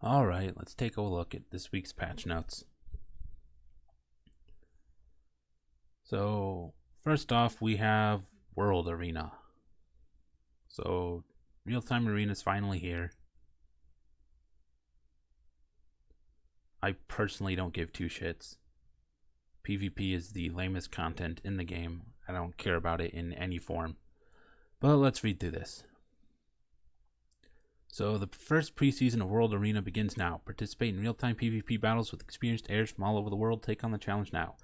Alright, let's take a look at this week's patch notes. So, first off, we have World Arena. So, real-time arena is finally here. I personally don't give two shits. PvP is the lamest content in the game. I don't care about it in any form. But let's read through this. So the first preseason of World Arena begins now. Participate in real-time PvP battles with experienced heirs from all over the world. Take on the challenge now.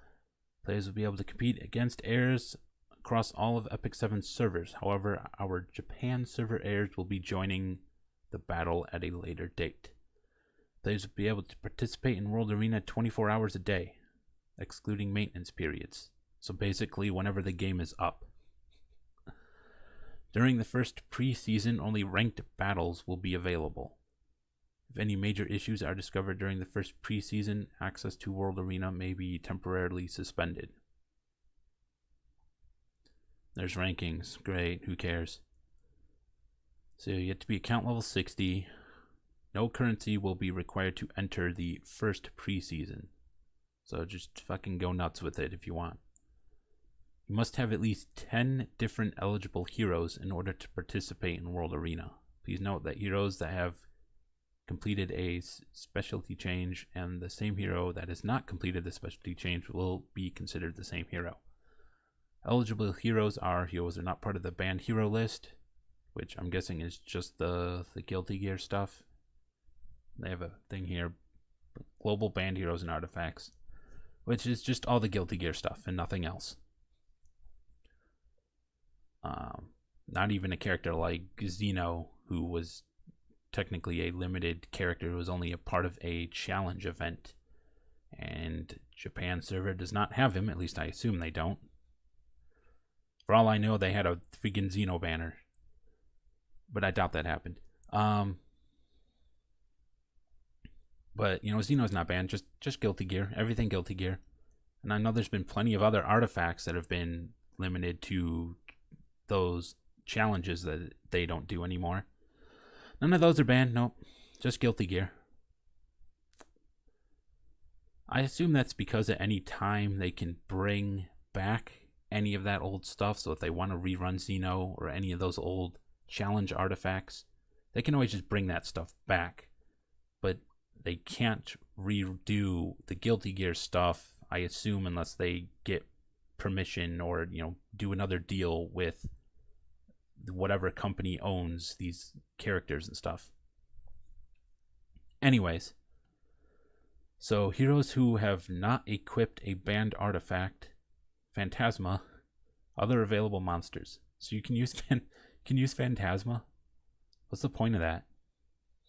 Players will be able to compete against heirs across all of Epic 7's servers. However, our Japan server heirs will be joining the battle at a later date. Players will be able to participate in World Arena 24 hours a day, excluding maintenance periods. So basically, whenever the game is up. During the first preseason, only ranked battles will be available. If any major issues are discovered during the first preseason, access to World Arena may be temporarily suspended. There's rankings. Great, who cares? So you have to be account level 60. No currency will be required to enter the first preseason. So just fucking go nuts with it if you want. You must have at least 10 different eligible heroes in order to participate in World Arena. Please note that heroes that have completed a specialty change and the same hero that has not completed the specialty change will be considered the same hero. Eligible heroes are heroes that are not part of the banned hero list, which I'm guessing is just the Guilty Gear stuff. They have a thing here, global banned heroes and artifacts, which is just all the Guilty Gear stuff and nothing else. Not even a character like Xeno, who was technically a limited character who was only a part of a challenge event. And Japan server does not have him, at least I assume they don't. For all I know, they had a freaking Xeno banner. But I doubt that happened. But, you know, Xeno's not banned, just Guilty Gear. Everything Guilty Gear. And I know there's been plenty of other artifacts that have been limited to those challenges that they don't do anymore. None of those are banned, nope. Just Guilty Gear. I assume that's because at any time they can bring back any of that old stuff. So if they want to rerun Xeno or any of those old challenge artifacts, they can always just bring that stuff back. But they can't redo the Guilty Gear stuff, I assume, unless they get permission or, you know, do another deal with whatever company owns these characters and stuff. Anyways, so heroes who have not equipped a banned artifact, Phantasma, other available monsters. So you can use Phantasma. What's the point of that?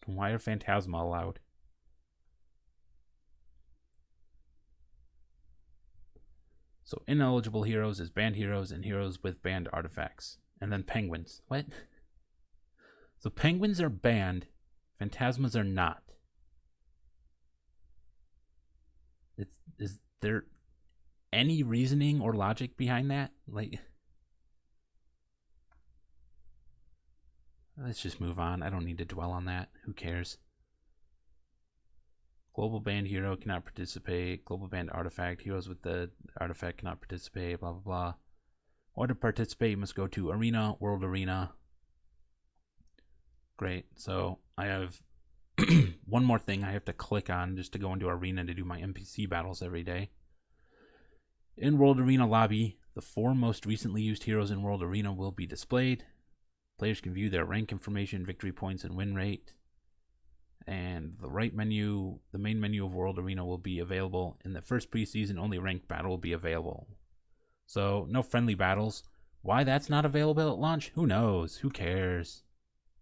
Why are Phantasma allowed? So ineligible heroes is banned heroes and heroes with banned artifacts. And then penguins. What? So penguins are banned, Phantasmas are not. Is there any reasoning or logic behind that? Like, let's just move on. I don't need to dwell on that. Who cares? Global banned hero cannot participate. Global banned artifact. Heroes with the artifact cannot participate. Blah, blah, blah. In order to participate, you must go to Arena, World Arena. Great. So I have one more thing I have to click on just to go into Arena to do my NPC battles every day. In World Arena lobby, the 4 most recently used heroes in World Arena will be displayed. Players can view their rank information, victory points, and win rate. And the right menu, the main menu of World Arena will be available. In the first preseason, only ranked battle will be available. So, no friendly battles. Why that's not available at launch? Who knows? Who cares?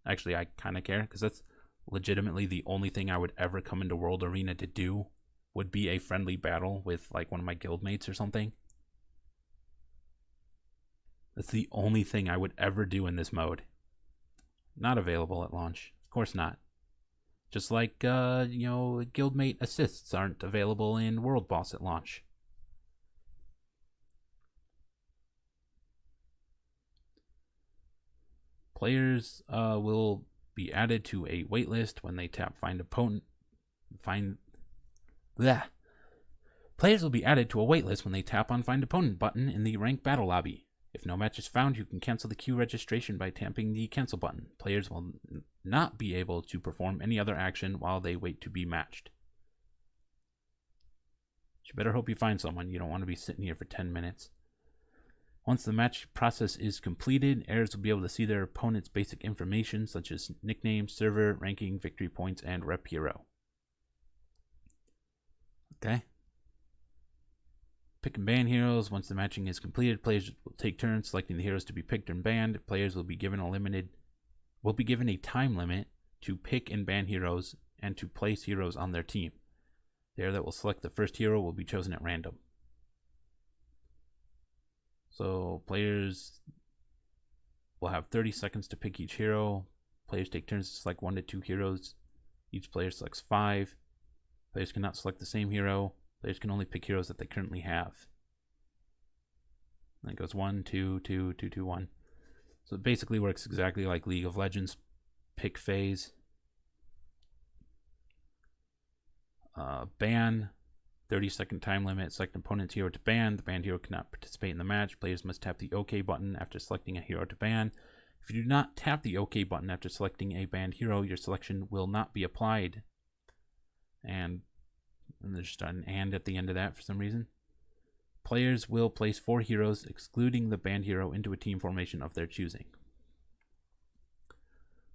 Actually, I kind of care, because that's legitimately the only thing I would ever come into World Arena to do, would be a friendly battle with, like, one of my guildmates or something. That's the only thing I would ever do in this mode. Not available at launch. Of course not. Just like, guildmate assists aren't available in World Boss at launch. Players will be added to a waitlist when they tap Find Opponent find... Bleh. Players will be added to a waitlist when they tap on Find Opponent button in the Rank Battle lobby. If no match is found, you can cancel the queue registration by tapping the Cancel button. Players will not be able to perform any other action while they wait to be matched. You better hope you find someone. You don't want to be sitting here for 10 minutes. Once the match process is completed, heirs will be able to see their opponent's basic information, such as nickname, server, ranking, victory points, and rep hero. Okay. Pick and ban heroes. Once the matching is completed, players will take turns selecting the heroes to be picked and banned. Players will be given a time limit to pick and ban heroes and to place heroes on their team. The heir that will select the first hero will be chosen at random. So players will have 30 seconds to pick each hero. Players take turns to select 1 to 2 heroes. Each player selects 5. Players cannot select the same hero. Players can only pick heroes that they currently have. And it goes 1, 2, 2, 2, 2, 1. So it basically works exactly like League of Legends pick phase. Ban. 30-second time limit. Select an opponent's hero to ban. The banned hero cannot participate in the match. Players must tap the OK button after selecting a hero to ban. If you do not tap the OK button after selecting a banned hero, your selection will not be applied. And there's just an and at the end of that for some reason. Players will place 4 heroes, excluding the banned hero, into a team formation of their choosing.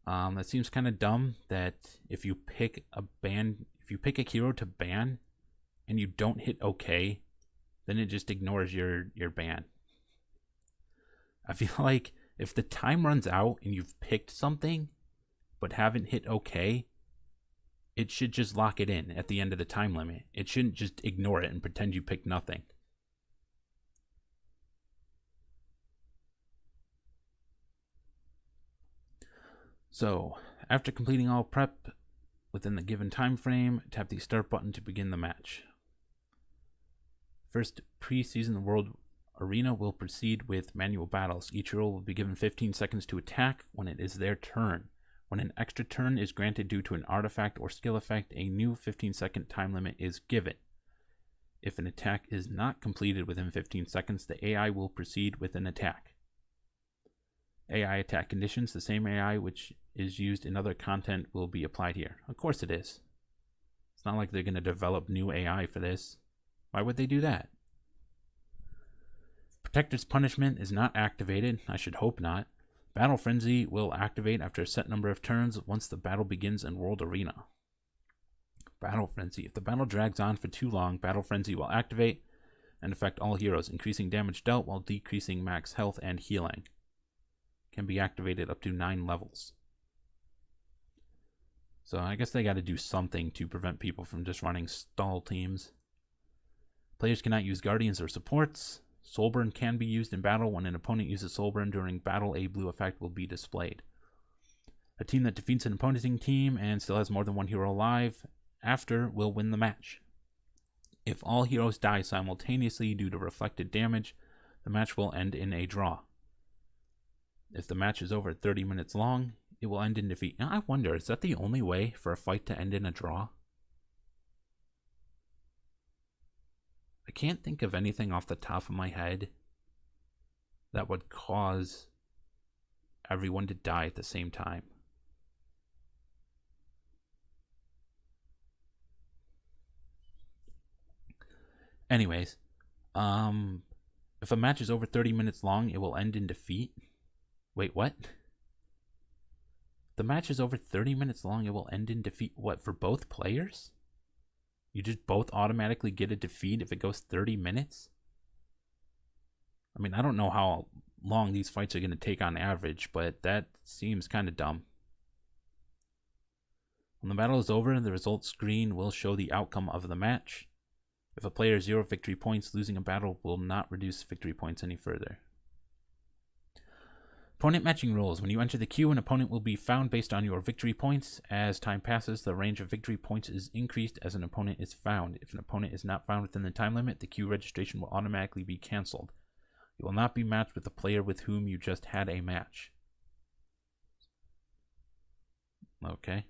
That seems kind of dumb that if you pick a hero to ban and you don't hit OK, then it just ignores your ban. I feel like if the time runs out and you've picked something but haven't hit OK, it should just lock it in at the end of the time limit. It shouldn't just ignore it and pretend you picked nothing. So, after completing all prep within the given time frame, tap the start button to begin the match. First preseason World Arena will proceed with manual battles. Each hero will be given 15 seconds to attack when it is their turn. When an extra turn is granted due to an artifact or skill effect, a new 15-second time limit is given. If an attack is not completed within 15 seconds, the AI will proceed with an attack. AI attack conditions, the same AI which is used in other content, will be applied here. Of course it is. It's not like they're going to develop new AI for this. Why would they do that? Protector's Punishment is not activated. I should hope not. Battle Frenzy will activate after a set number of turns once the battle begins in World Arena. Battle Frenzy. If the battle drags on for too long, Battle Frenzy will activate and affect all heroes, increasing damage dealt while decreasing max health and healing. Can be activated up to 9 levels. So I guess they got to do something to prevent people from just running stall teams. Players cannot use Guardians or supports. Soulburn can be used in battle. When an opponent uses Soulburn during battle, a blue effect will be displayed. A team that defeats an opposing team and still has more than 1 hero alive after will win the match. If all heroes die simultaneously due to reflected damage, the match will end in a draw. If the match is over 30 minutes long, it will end in defeat. Now, I wonder, is that the only way for a fight to end in a draw? I can't think of anything off the top of my head that would cause everyone to die at the same time. Anyways, if a match is over 30 minutes long, it will end in defeat. Wait, what? The match is over 30 minutes long, it will end in defeat. What, for both players? You just both automatically get a defeat if it goes 30 minutes? I mean, I don't know how long these fights are going to take on average, but that seems kind of dumb. When the battle is over, the results screen will show the outcome of the match. If a player has 0 victory points, losing a battle will not reduce victory points any further. Opponent matching rules. When you enter the queue, an opponent will be found based on your victory points. As time passes, the range of victory points is increased as an opponent is found. If an opponent is not found within the time limit, the queue registration will automatically be cancelled. You will not be matched with the player with whom you just had a match. Okay.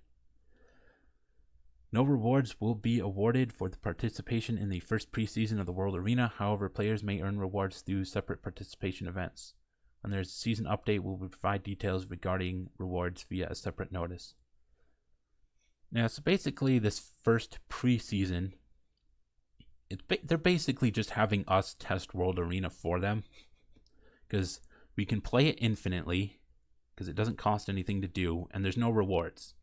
No rewards will be awarded for the participation in the first preseason of the World Arena. However, players may earn rewards through separate participation events. When there's a season update, we'll provide details regarding rewards via a separate notice. Now, so basically this first preseason, they're basically just having us test World Arena for them. Because we can play it infinitely, because it doesn't cost anything to do, and there's no rewards.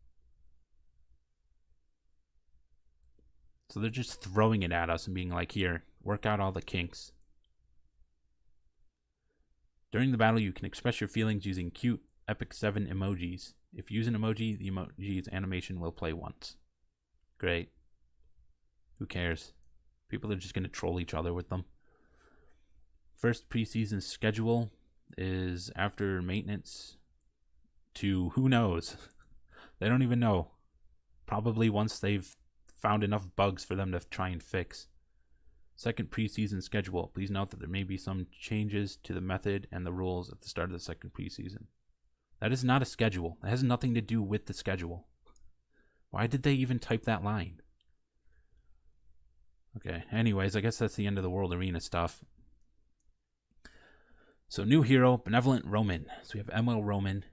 So they're just throwing it at us and being like, here, work out all the kinks. During the battle, you can express your feelings using cute Epic 7 emojis. If you use an emoji, the emoji's animation will play once. Great. Who cares? People are just going to troll each other with them. First preseason schedule is after maintenance to who knows. They don't even know. Probably once they've found enough bugs for them to try and fix. Second preseason schedule. Please note that there may be some changes to the method and the rules at the start of the second preseason. That is not a schedule. That has nothing to do with the schedule. Why did they even type that line? Okay, anyways, I guess that's the end of the World Arena stuff. So new hero, Benevolent Romann. So we have ML Romann.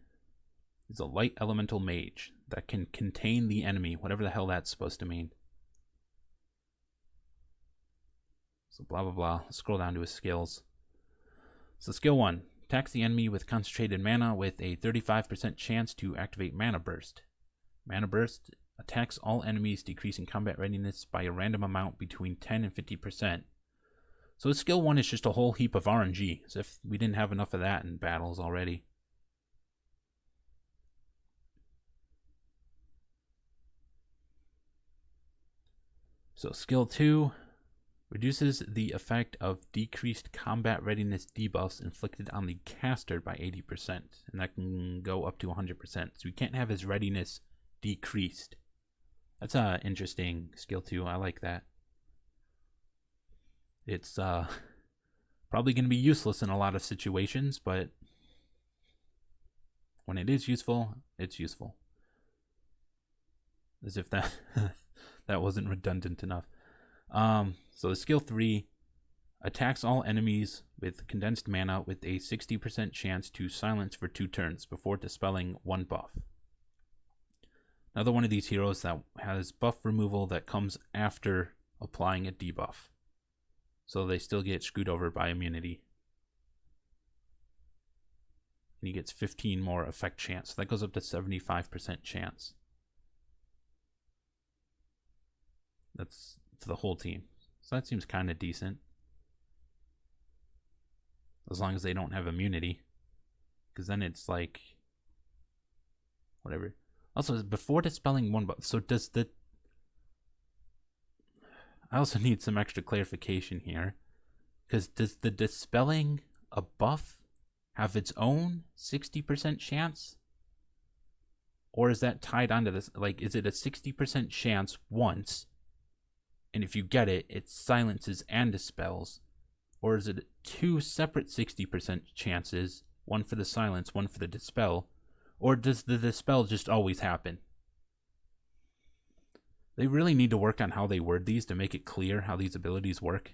He's a light elemental mage that can contain the enemy, whatever the hell that's supposed to mean. So blah blah blah. Let's scroll down to his skills. So skill 1. Attacks the enemy with concentrated mana with a 35% chance to activate Mana Burst. Mana Burst attacks all enemies, decreasing combat readiness by a random amount between 10 and 50%. So skill 1 is just a whole heap of RNG, as if we didn't have enough of that in battles already. So skill 2 reduces the effect of decreased combat readiness debuffs inflicted on the caster by 80%, and that can go up to 100%. So we can't have his readiness decreased. That's an interesting skill 2. I like that. It's probably going to be useless in a lot of situations, but when it is useful, it's useful. As if that that wasn't redundant enough. So the skill 3 attacks all enemies with condensed mana with a 60% chance to silence for 2 turns before dispelling 1 buff. Another one of these heroes that has buff removal that comes after applying a debuff. So they still get screwed over by immunity. And he gets 15 more effect chance. So that goes up to 75% chance. That's to the whole team. So that seems kind of decent. As long as they don't have immunity. Because then it's like... whatever. Also, before dispelling 1 buff... so does the... I also need some extra clarification here. Because does the dispelling a buff have its own 60% chance? Or is that tied onto this? Like, is it a 60% chance once? And if you get it, it silences and dispels? Or is it 2 separate 60% chances? One for the silence, one for the dispel? Or does the dispel just always happen? They really need to work on how they word these to make it clear how these abilities work.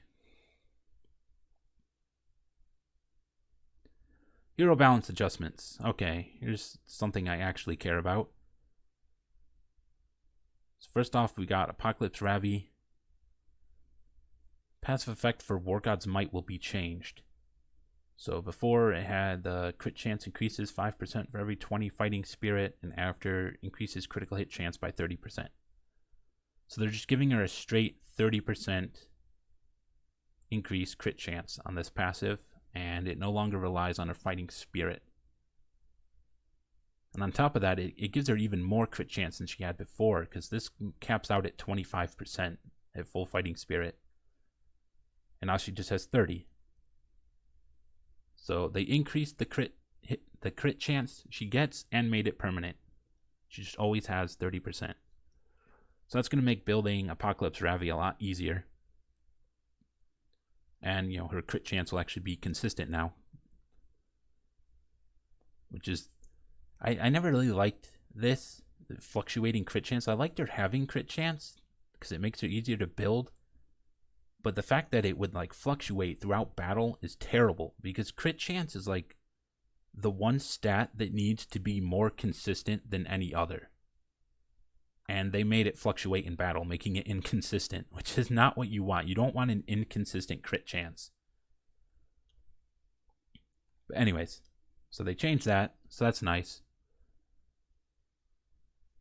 Hero balance adjustments. Okay, here's something I actually care about. So first off, we got A.Ravi. Passive effect for War God's Might will be changed. So before it had the crit chance increases 5% for every 20 fighting spirit, and after increases critical hit chance by 30%. So they're just giving her a straight 30% increase crit chance on this passive, and it no longer relies on her fighting spirit. And on top of that, it gives her even more crit chance than she had before, because this caps out at 25% at full fighting spirit. And now she just has 30. So they increased the crit chance she gets and made it permanent. She just always has 30%. So that's going to make building A.Ravi a lot easier. And, her crit chance will actually be consistent now. Which is... I never really liked this. fluctuating crit chance. I like their having crit chance because it makes it easier to build. But the fact that it would like fluctuate throughout battle is terrible because crit chance is like the one stat that needs to be more consistent than any other. And they made it fluctuate in battle, making it inconsistent, which is not what you want. You don't want an inconsistent crit chance. But anyways, so they changed that, so that's nice.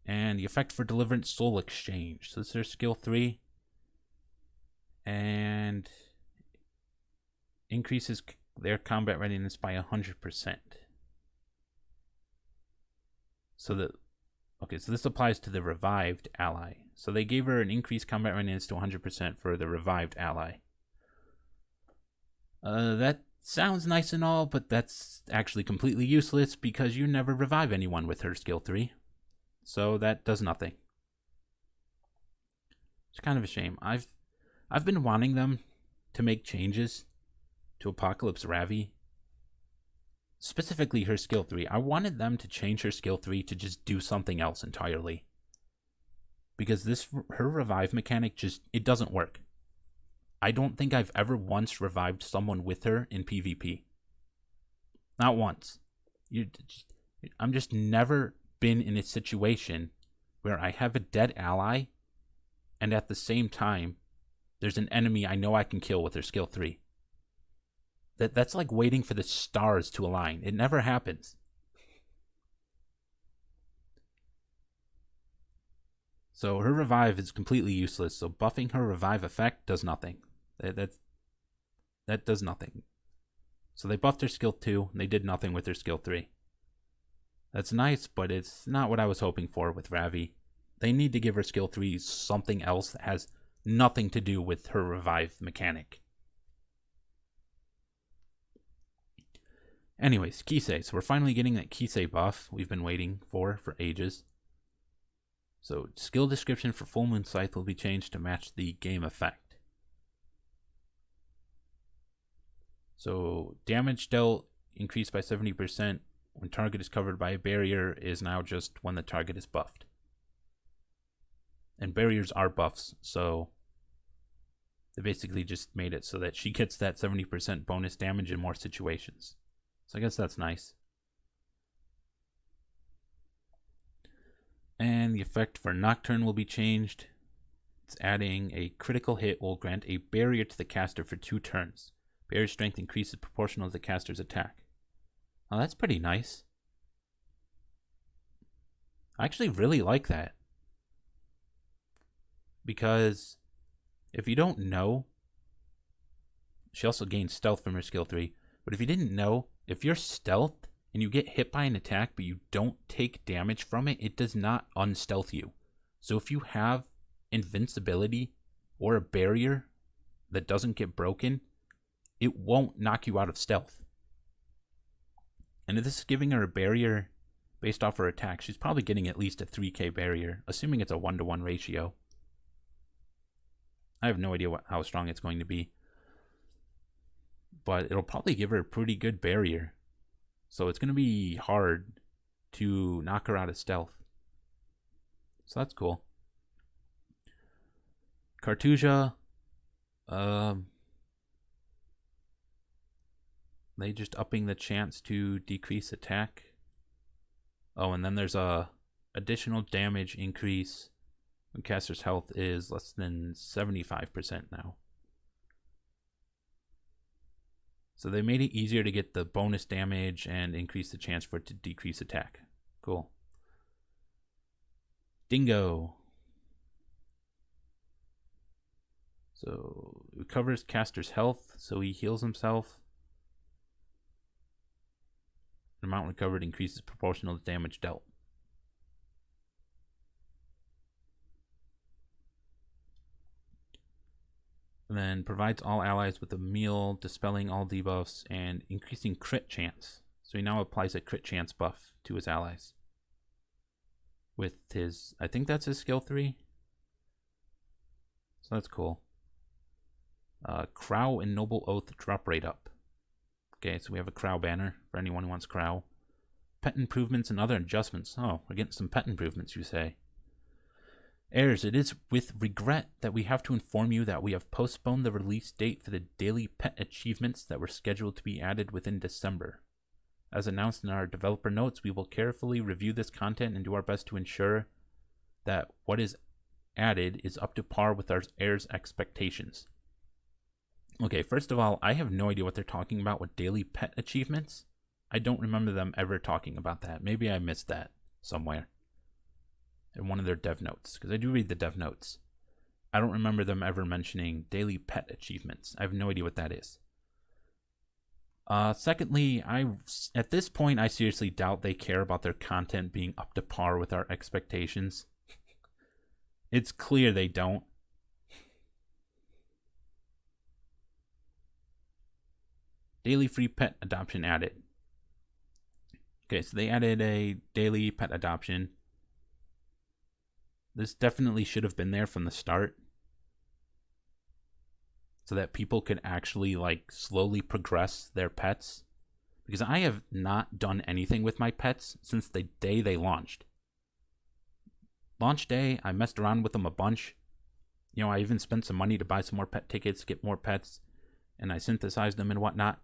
And the effect for Deliverance Soul Exchange. So this is their skill 3. And increases their combat readiness by 100%. So this applies to the revived ally. So they gave her an increased combat readiness to 100% for the revived ally. That sounds nice and all, but that's actually completely useless because you never revive anyone with her skill 3. So that does nothing. It's kind of a shame. I've been wanting them to make changes to Apocalypse Ravi. Specifically her skill 3. I wanted them to change her skill 3 to just do something else entirely. Because her revive mechanic it doesn't work. I don't think I've ever once revived someone with her in PvP. Not once. I'm just never been in a situation where I have a dead ally and at the same time there's an enemy I know I can kill with their skill 3. That's like waiting for the stars to align. It never happens. So her revive is completely useless. So buffing her revive effect does nothing. That does nothing. So they buffed her skill 2, and they did nothing with her skill 3. That's nice, but it's not what I was hoping for with Ravi. They need to give her skill 3 something else that has nothing to do with her revive mechanic. Anyways, Kisei. So we're finally getting that Kisei buff we've been waiting for ages. So skill description for Full Moon Scythe will be changed to match the game effect. So damage dealt increased by 70% when target is covered by a barrier is now just when the target is buffed. And barriers are buffs, so they basically just made it so that she gets that 70% bonus damage in more situations. So I guess that's nice. And the effect for Nocturne will be changed. It's adding a critical hit will grant a barrier to the caster for 2 turns. Barrier strength increases proportional to the caster's attack. Oh, that's pretty nice. I actually really like that. Because if you don't know, she also gains stealth from her skill 3. But if you didn't know, if you're stealth and you get hit by an attack but you don't take damage from it, it does not unstealth you. So if you have invincibility or a barrier that doesn't get broken, it won't knock you out of stealth. And if this is giving her a barrier based off her attack, she's probably getting at least a 3k barrier, assuming it's a 1-to-1 ratio. I have no idea how strong it's going to be. But it'll probably give her a pretty good barrier. So it's going to be hard to knock her out of stealth. So that's cool. Cartusia. They just upping the chance to decrease attack. Oh, and then there's a additional damage increase when caster's health is less than 75% now. So they made it easier to get the bonus damage and increase the chance for it to decrease attack. Cool. Dingo. So recovers caster's health, so he heals himself. The amount recovered increases proportional to damage dealt. And then provides all allies with a meal, dispelling all debuffs, and increasing crit chance. So he now applies a crit chance buff to his allies. With his, I think that's his skill 3. So that's cool. Krau and Noble Oath drop rate up. Okay, so we have a Krau banner for anyone who wants Krau. Pet improvements and other adjustments. Oh, we're getting some pet improvements, you say. Heirs, it is with regret that we have to inform you that we have postponed the release date for the daily pet achievements that were scheduled to be added within December. As announced in our developer notes, we will carefully review this content and do our best to ensure that what is added is up to par with our heirs' expectations. Okay, first of all, I have no idea what they're talking about with daily pet achievements. I don't remember them ever talking about that. Maybe I missed that somewhere in one of their dev notes, because I do read the dev notes. I don't remember them ever mentioning daily pet achievements. I have no idea what that is. Secondly, at this point, I seriously doubt they care about their content being up to par with our expectations. It's clear they don't. Daily free pet adoption added. Okay, so they added a daily pet adoption. This definitely should have been there from the start, so that people could actually like slowly progress their pets. Because I have not done anything with my pets since the day they launched. Launch day, I messed around with them a bunch. You know, I even spent some money to buy some more pet tickets, get more pets, and I synthesized them and whatnot.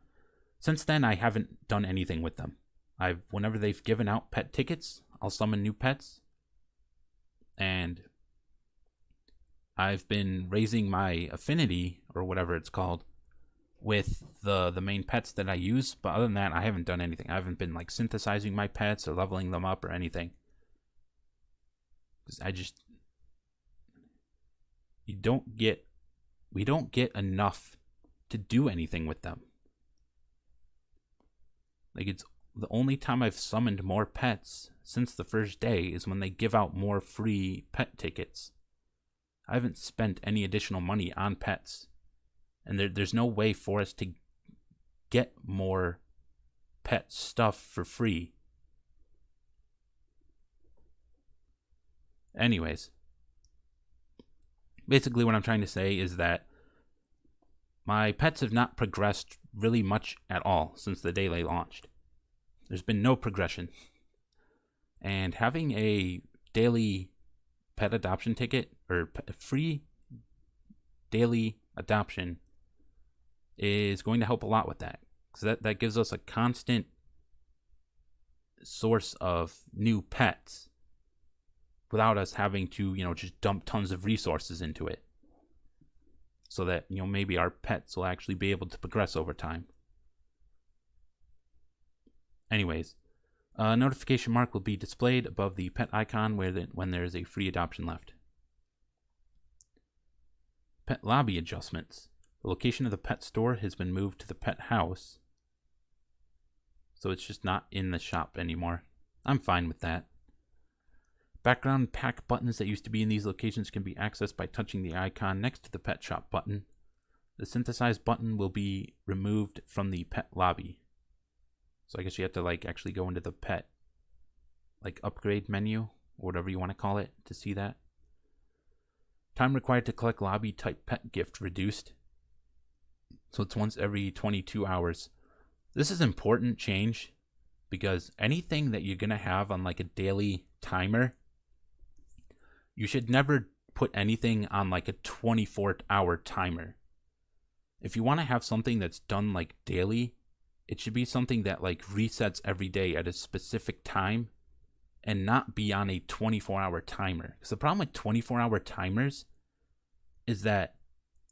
Since then, I haven't done anything with them. Whenever they've given out pet tickets, I'll summon new pets. And I've been raising my affinity, or whatever it's called, with the main pets that I use. But other than that, I haven't done anything. I haven't been like synthesizing my pets or leveling them up or anything. Because we don't get enough to do anything with them. Like, it's the only time I've summoned more pets since the first day is when they give out more free pet tickets. I haven't spent any additional money on pets. And there's no way for us to get more pet stuff for free. Anyways, basically what I'm trying to say is that my pets have not progressed really much at all since the day they launched. There's been no progression. And having a daily pet adoption ticket, or free daily adoption, is going to help a lot with that. Because that gives us a constant source of new pets without us having to, just dump tons of resources into it. So that, maybe our pets will actually be able to progress over time. Anyways, a notification mark will be displayed above the pet icon when there is a free adoption left. Pet lobby adjustments. The location of the pet store has been moved to the pet house. So it's just not in the shop anymore. I'm fine with that. Background pack buttons that used to be in these locations can be accessed by touching the icon next to the pet shop button. The synthesize button will be removed from the pet lobby. So I guess you have to actually go into the pet upgrade menu, or whatever you want to call it, to see that. Time required to collect lobby type pet gift reduced. So it's once every 22 hours. This is important change because anything that you're going to have on a daily timer, you should never put anything on a 24-hour timer. If you want to have something that's done daily, it should be something that resets every day at a specific time and not be on a 24-hour timer. Because the problem with 24-hour timers is that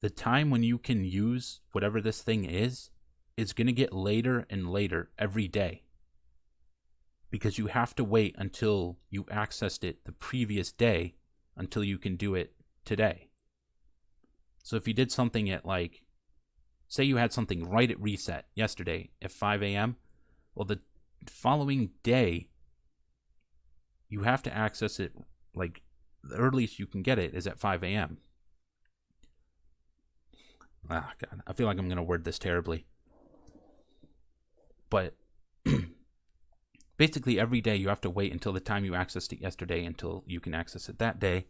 the time when you can use whatever this thing is going to get later and later every day. Because you have to wait until you accessed it the previous day until you can do it today. So if you did something at say you had something right at reset yesterday at 5 a.m., well, the following day, you have to access it, the earliest you can get it is at 5 a.m. Ah, God, I feel like I'm going to word this terribly. But basically every day you have to wait until the time you accessed it yesterday until you can access it that day.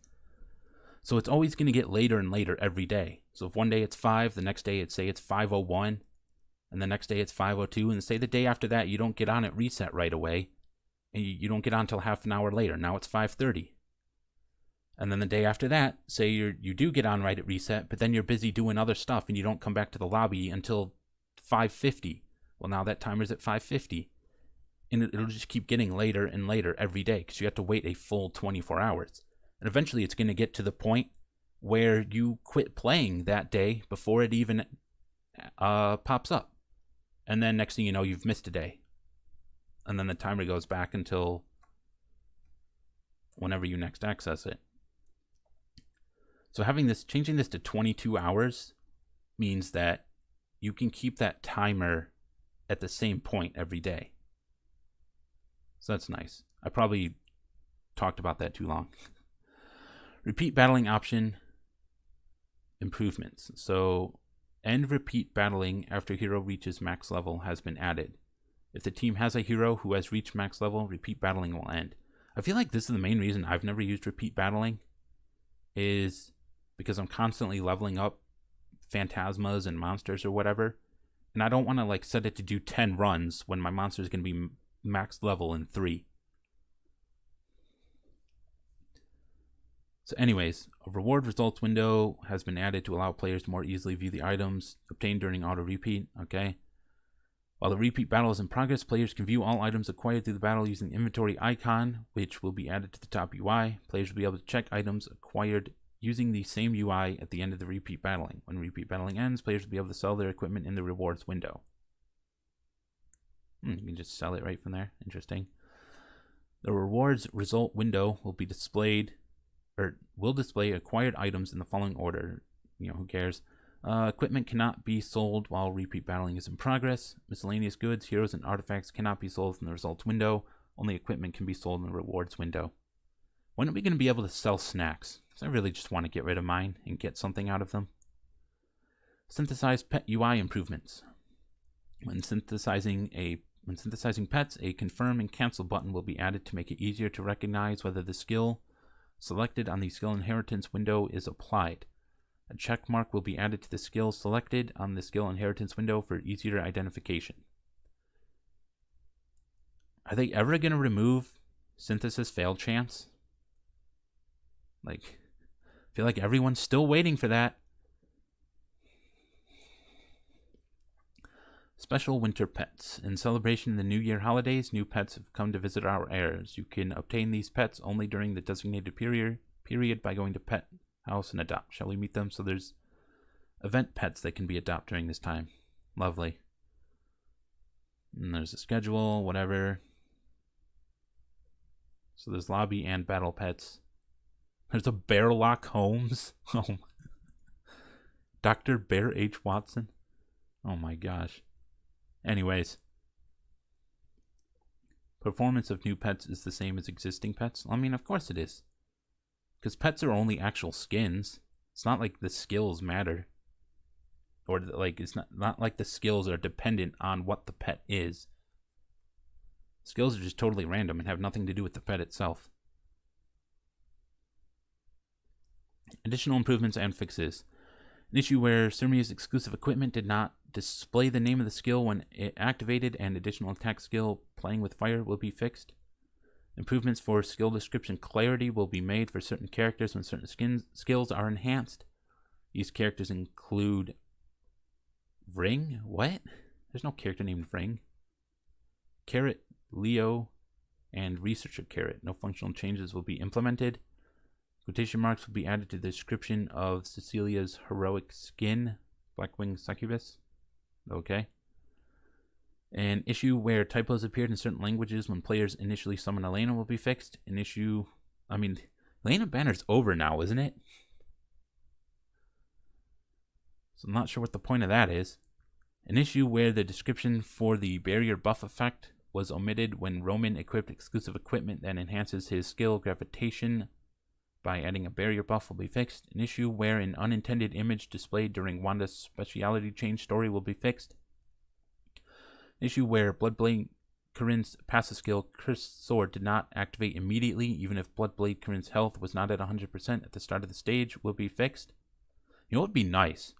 So it's always going to get later and later every day. So if one day it's 5, the next day it's 5:01, and the next day it's 5:02, and say the day after that you don't get on at reset right away, and you don't get on until half an hour later. Now it's 5:30. And then the day after that, say you do get on right at reset, but then you're busy doing other stuff and you don't come back to the lobby until 5:50. Well, now that timer's at 5:50. And it'll just keep getting later and later every day because you have to wait a full 24 hours. And eventually it's going to get to the point where you quit playing that day before it even pops up. And then next thing you know, you've missed a day. And then the timer goes back until whenever you next access it. So changing this to 22 hours means that you can keep that timer at the same point every day. So that's nice. I probably talked about that too long. Repeat battling option improvements. So end repeat battling after hero reaches max level has been added. If the team has a hero who has reached max level, repeat battling will end. I feel like this is the main reason I've never used repeat battling, is because I'm constantly leveling up phantasmas and monsters or whatever, and I don't want to like set it to do 10 runs when my monster is going to be max level in 3. So anyways, a reward results window has been added to allow players to more easily view the items obtained during auto repeat. Okay. While the repeat battle is in progress, players can view all items acquired through the battle using the inventory icon, which will be added to the top UI. Players will be able to check items acquired using the same UI at the end of the repeat battling. When repeat battling ends, players will be able to sell their equipment in the rewards window. You can just sell it right from there. Interesting. The rewards result window will be displayed, or will display acquired items in the following order. Who cares? Equipment cannot be sold while repeat battling is in progress. Miscellaneous goods, heroes, and artifacts cannot be sold from the results window. Only equipment can be sold in the rewards window. When are we going to be able to sell snacks? Because I really just want to get rid of mine and get something out of them. Synthesized pet UI improvements. When synthesizing pets, a confirm and cancel button will be added to make it easier to recognize whether the skill selected on the skill inheritance window is applied. A check mark will be added to the skill selected on the skill inheritance window for easier identification. Are they ever going to remove synthesis fail chance? I feel like everyone's still waiting for that. Special winter pets. In celebration of the New Year holidays, new pets have come to visit our heirs. You can obtain these pets only during the designated period by going to Pet House and adopt. Shall we meet them? So there's event pets that can be adopted during this time. Lovely. And there's a schedule, whatever. So there's lobby and battle pets. There's a Bearlock Holmes. Oh, Dr. Bear H. Watson. Oh my gosh. Anyways, performance of new pets is the same as existing pets. I mean, of course it is. Because pets are only actual skins. It's not like the skills matter. Or like it's not like the skills are dependent on what the pet is. Skills are just totally random and have nothing to do with the pet itself. Additional improvements and fixes. An issue where Surmia's exclusive equipment did not display the name of the skill when it activated, and additional attack skill playing with fire will be fixed. Improvements for skill description clarity will be made for certain characters when certain skills are enhanced. These characters include Ring? What? There's no character named Ring. Carrot, Leo, and Researcher Carrot. No functional changes will be implemented. Quotation marks will be added to the description of Cecilia's heroic skin, Blackwing Succubus. Okay. An issue where typos appeared in certain languages when players initially summon Elena will be fixed. Elena Banner's over now, isn't it? So I'm not sure what the point of that is. An issue where the description for the barrier buff effect was omitted when Roman equipped exclusive equipment that enhances his skill gravitation by adding a barrier buff will be fixed. An issue where an unintended image displayed during Wanda's speciality change story will be fixed. An issue where Bloodblade Corinne's passive skill Cursed Sword did not activate immediately, even if Bloodblade Corinne's health was not at 100% at the start of the stage, will be fixed. You know what would be nice?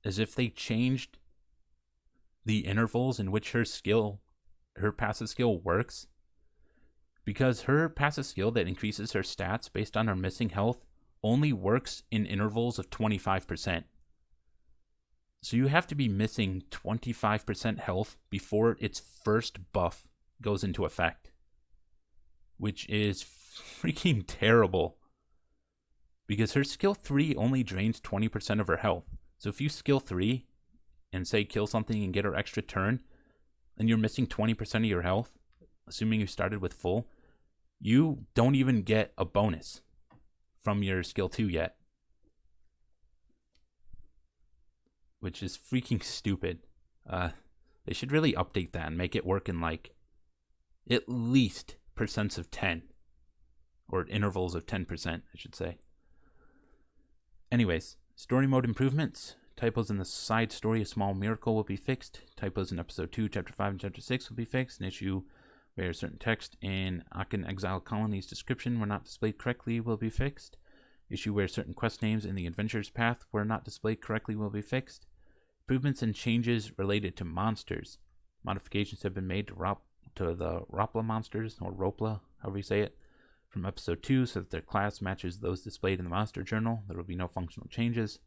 Is if they changed the intervals in which her passive skill works. because her passive skill that increases her stats based on her missing health only works in intervals of 25%. So you have to be missing 25% health before its first buff goes into effect, which is freaking terrible because her skill 3 only drains 20% of her health. So if you skill 3 and say kill something and get her extra turn, and you're missing 20% of your health, assuming you started with full, you don't even get a bonus from your skill 2 yet, which is freaking stupid. They should really update that and make it work in like at least percents of 10 or intervals of 10%, I should say. Anyways, story mode improvements. Typos in the side story A Small Miracle will be fixed. Typos in episode 2, chapter 5, and chapter 6 will be fixed. An issue where certain text in Akan Exile Colony's description were not displayed correctly will be fixed. Issue where certain quest names in the adventurer's path were not displayed correctly will be fixed. Improvements and changes related to monsters. Modifications have been made to the Ropla monsters, or Ropla, however you say it, from episode 2 so that their class matches those displayed in the monster journal. There will be no functional changes.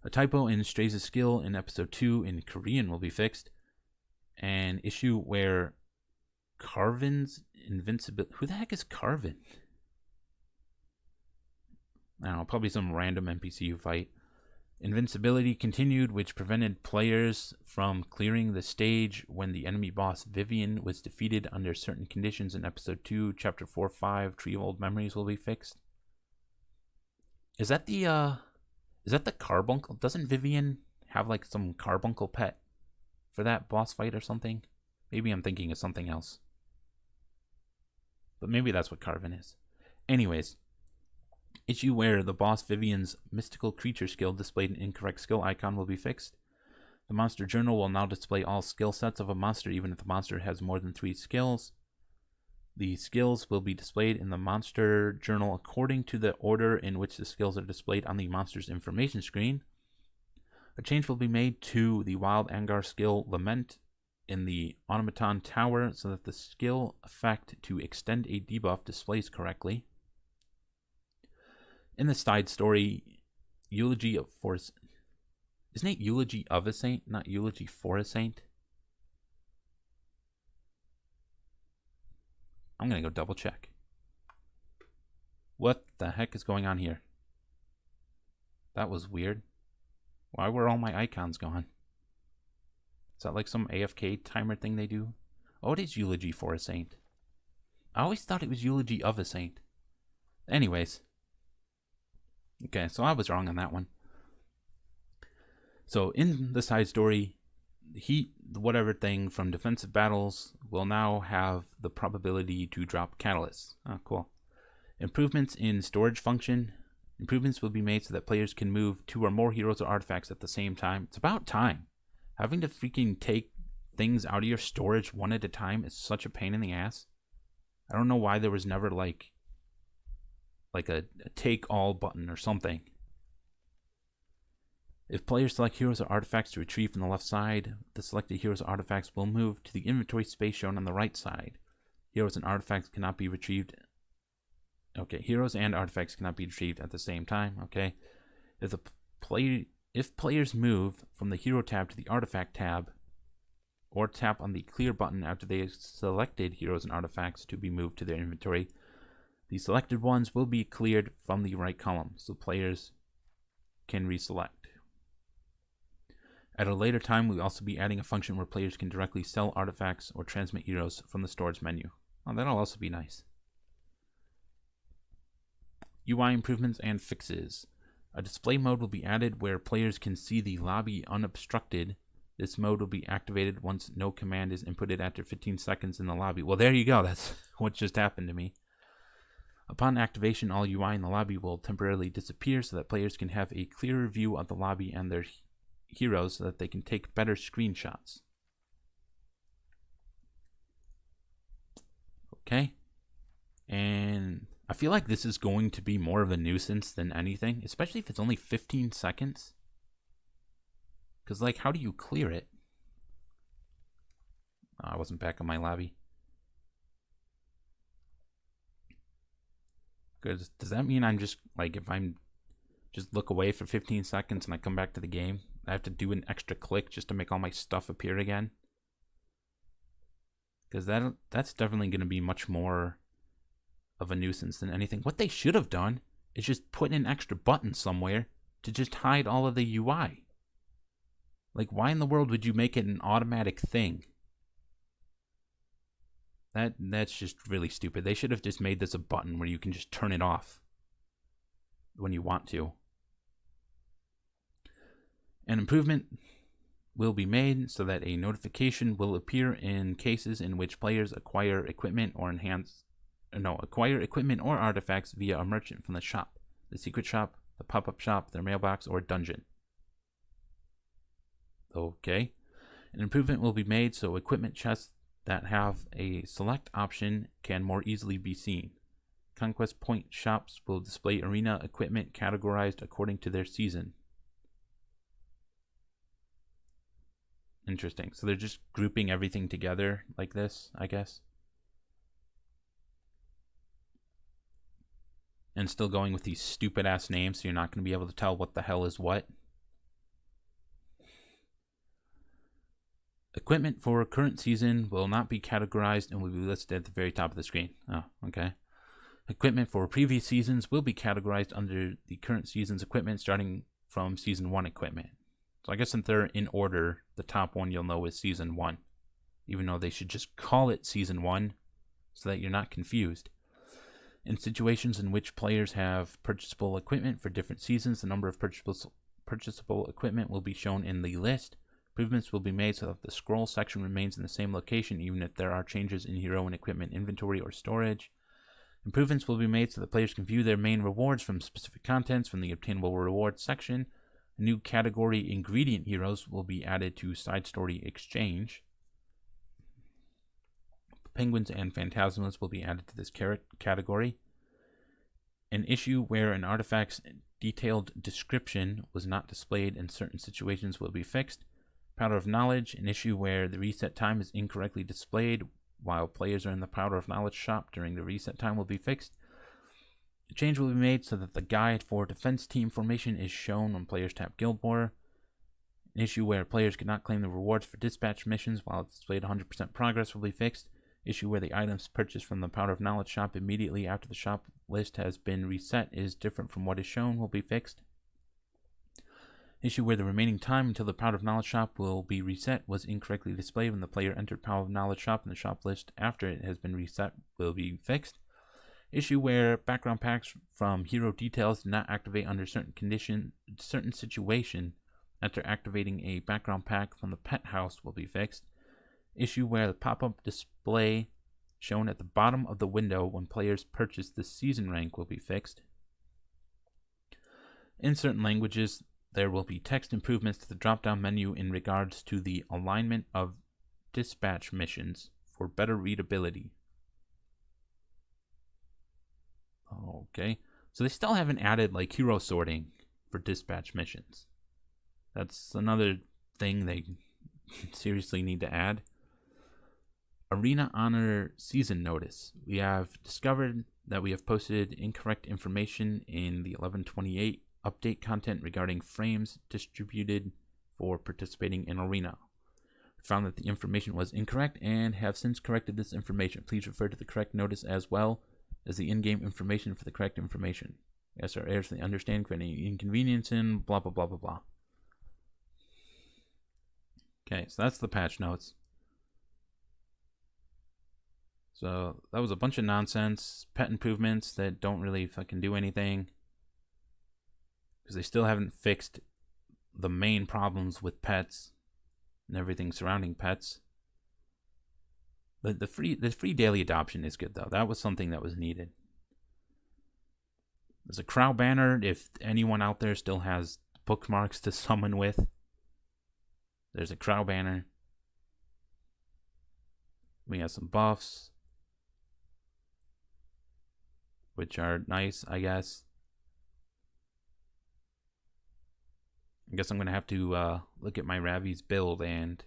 A typo in Stray's skill in episode 2 in Korean will be fixed. An issue where Carvin's invincibility... Who the heck is Carvin? I don't know, probably some random NPC you fight. Invincibility continued, which prevented players from clearing the stage when the enemy boss Vivian was defeated under certain conditions in episode 2, chapter 4-5, Tree of Old Memories will be fixed. Is that the carbuncle? Doesn't Vivian have like some carbuncle pet for that boss fight or something? Maybe I'm thinking of something else. But maybe that's what Carvin is. Anyways, issue where the boss Vivian's mystical creature skill displayed an incorrect skill icon will be fixed. The monster journal will now display all skill sets of a monster even if the monster has more than 3 skills. The skills will be displayed in the monster journal according to the order in which the skills are displayed on the monster's information screen. A change will be made to the Wild Angar skill Lament in the Automaton Tower so that the skill effect to extend a debuff displays correctly. In the side story, Eulogy of Force... Isn't it Eulogy of a Saint, not Eulogy for a Saint? I'm going to go double check. What the heck is going on here? That was weird. Why were all my icons gone? Is that like some AFK timer thing they do? Oh, it is Eulogy for a Saint. I always thought it was Eulogy of a Saint. Anyways. Okay, so I was wrong on that one. So in the side story, whatever thing from defensive battles will now have the probability to drop catalysts. Oh, cool. Improvements in storage function. Improvements will be made so that players can move 2 or more heroes or artifacts at the same time. It's about time. Having to freaking take things out of your storage one at a time is such a pain in the ass. I don't know why there was never like a take all button or something. If players select heroes or artifacts to retrieve from the left side, the selected heroes or artifacts will move to the inventory space shown on the right side. Heroes and artifacts cannot be retrieved. Okay, heroes and artifacts cannot be retrieved at the same time. Okay, if players move from the hero tab to the artifact tab, or tap on the clear button after they have selected heroes and artifacts to be moved to their inventory, the selected ones will be cleared from the right column, so players can reselect. At a later time, we'll also be adding a function where players can directly sell artifacts or transmit heroes from the storage menu. Oh, that'll also be nice. UI improvements and fixes. A display mode will be added where players can see the lobby unobstructed. This mode will be activated once no command is inputted after 15 seconds in the lobby. Well, there you go. That's what just happened to me. Upon activation, all UI in the lobby will temporarily disappear so that players can have a clearer view of the lobby and their heroes so that they can take better screenshots. Okay. And I feel like this is going to be more of a nuisance than anything, especially if it's only 15 seconds. Because, like, how do you clear it? Oh, I wasn't back in my lobby. Because does that mean I'm just, like, if I'm just look away for 15 seconds and I come back to the game, I have to do an extra click just to make all my stuff appear again? Because that's definitely going to be much more of a nuisance than anything. What they should have done is just put an extra button somewhere to just hide all of the UI. Like, why in the world would you make it an automatic thing? That's just really stupid. They should have just made this a button where you can just turn it off when you want to. An improvement will be made so that a notification will appear in cases in which players acquire equipment or artifacts via a merchant from the shop, the secret shop, the pop-up shop, their mailbox, or dungeon. Okay. An improvement will be made so equipment chests that have a select option can more easily be seen. Conquest Point shops will display arena equipment categorized according to their season. Interesting. So they're just grouping everything together like this, I guess. And still going with these stupid ass names, so you're not going to be able to tell what the hell is what. Equipment for current season will not be categorized and will be listed at the very top of the screen. Oh, okay. Equipment for previous seasons will be categorized under the current season's equipment, starting from Season 1 equipment. So I guess if they're in order, the top one you'll know is Season 1. Even though they should just call it Season 1 so that you're not confused. In situations in which players have purchasable equipment for different seasons, the number of purchasable equipment will be shown in the list. Improvements will be made so that the scroll section remains in the same location even if there are changes in hero and equipment inventory or storage. Improvements will be made so that players can view their main rewards from specific contents from the obtainable rewards section. A new category, ingredient heroes, will be added to Side Story Exchange. Penguins and Phantasmas will be added to this category. An issue where an artifact's detailed description was not displayed in certain situations will be fixed. Powder of Knowledge, an issue where the reset time is incorrectly displayed while players are in the Powder of Knowledge shop during the reset time, will be fixed. A change will be made so that the guide for defense team formation is shown when players tap Guild War. An issue where players cannot claim the rewards for dispatch missions while it's displayed 100% progress will be fixed. Issue where the items purchased from the Powder of Knowledge shop immediately after the shop list has been reset is different from what is shown will be fixed. Issue where the remaining time until the Powder of Knowledge shop will be reset was incorrectly displayed when the player entered Powder of Knowledge shop in the shop list after it has been reset will be fixed. Issue where background packs from hero details do not activate under certain situation after activating a background pack from the pet house will be fixed. Issue where the pop-up display shown at the bottom of the window when players purchase the season rank will be fixed. In certain languages, there will be text improvements to the drop-down menu in regards to the alignment of dispatch missions for better readability. Okay, so they still haven't added like hero sorting for dispatch missions. That's another thing they seriously need to add. Arena Honor Season Notice. We have discovered that we have posted incorrect information in the 1128 update content regarding frames distributed for participating in Arena. We found that the information was incorrect and have since corrected this information. Please refer to the correct notice as well as the in-game information for the correct information. Yes, our heirs, they understand for any inconvenience in blah blah blah blah blah. Okay, so that's the patch notes. So that was a bunch of nonsense, pet improvements that don't really fucking do anything. Because they still haven't fixed the main problems with pets and everything surrounding pets. The free daily adoption is good though. That was something that was needed. There's a Krau banner if anyone out there still has bookmarks to summon with. There's a Krau banner. We have some buffs, which are nice, I guess. I guess I'm going to have to look at my Ravi's build and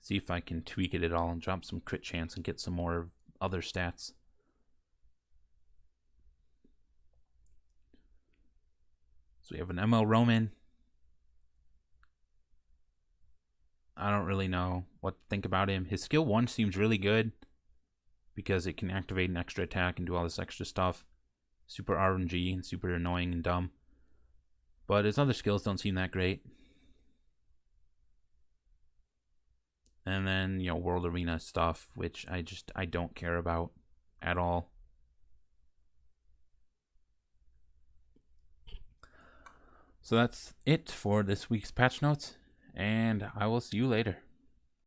see if I can tweak it at all and drop some crit chance and get some more other stats. So we have an ML Romann. I don't really know what to think about him. His skill 1 seems really good because it can activate an extra attack and do all this extra stuff. Super RNG and super annoying and dumb. But his other skills don't seem that great. And then, World Arena stuff, which I don't care about at all. So that's it for this week's patch notes, and I will see you later.